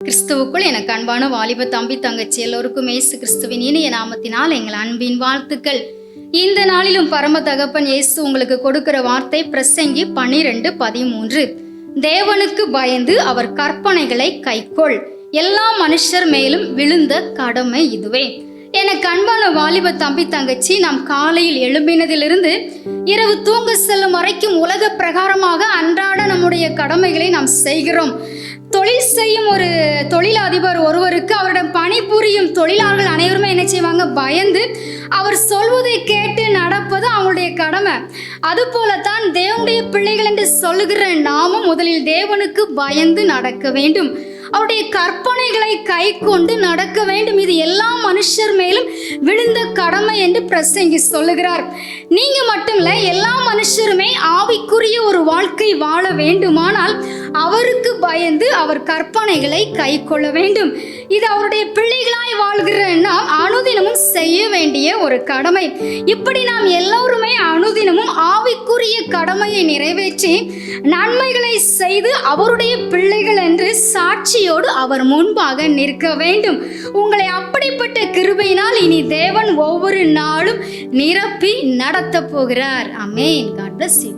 கிறிஸ்துவுக்குள் எனக்கு அன்பான வாலிப தம்பி தங்கச்சி எல்லோருக்கும் இயேசு கிறிஸ்துவின் இனிய நாமத்தினால் எங்கள் அன்பின் வாழ்த்துக்கள். இந்த நாளிலும் பரம தகப்பன் இயேசு உங்களுக்கு கொடுக்கிற வார்த்தை பிரசங்கி 12:13. தேவனுக்கு பயந்து அவர் கற்பனைகளை கைக்கொள், எல்லா மனுஷர் மேலும் விழுந்த கடமை இதுவே. எனக்கு அன்பான வாலிப தம்பி தங்கச்சி, நாம் காலையில் எழும்பினதிலிருந்து இரவு தூங்க செல்லும் வரைக்கும் உலக பிரகாரமாக அன்றாட நம்முடைய கடமைகளை நாம் செய்கிறோம். தொழில் செய்யும் ஒரு தொழிலதிபர் ஒருவருக்கு அவரிடம் பணிபுரியும் தொழிலாளர்கள் அனைவருமே என்ன செய்வாங்க? பயந்து அவர் சொல்வதை கேட்டு நடப்பது அவங்களுடைய கடமை. அதுபோலத்தான் தேவனுடைய பிள்ளைகள் என்று சொல்லுகிற நாமும் முதலில் தேவனுக்கு பயந்து நடக்க வேண்டும். அவருடைய கற்பனைகளை கை கொண்டு நடக்க வேண்டும். இது எல்லா மனுஷர் மேலும் விழுந்த கடமை என்று பிரசங்கி சொல்லுகிறார். நீங்க மட்டும் இல்ல, எல்லா மனுஷருமே ஆவிக்குரிய ஒரு வாழ்க்கை வாழ வேண்டுமானால் அவருக்கு பயந்து அவர் கற்பனைகளை கை கொள்ள வேண்டும். இது அவருடைய பிள்ளைகளாய் வாழ்கிற நாம் அனுதினமும் செய்ய வேண்டிய ஒரு கடமை. இப்படி நாம் எல்லோருமே அனுதினமும் ஆவிக்குரிய கடமையை நிறைவேற்றி நன்மைகளை செய்து அவருடைய பிள்ளைகள் என்று சாட்சியோடு அவர் முன்பாக நிற்க வேண்டும். உங்களை அப்படிப்பட்ட கிருபையினால் இனி தேவன் ஒவ்வொரு நாளும் நிரப்பி நடத்த போகிறார். ஆமென். God bless you.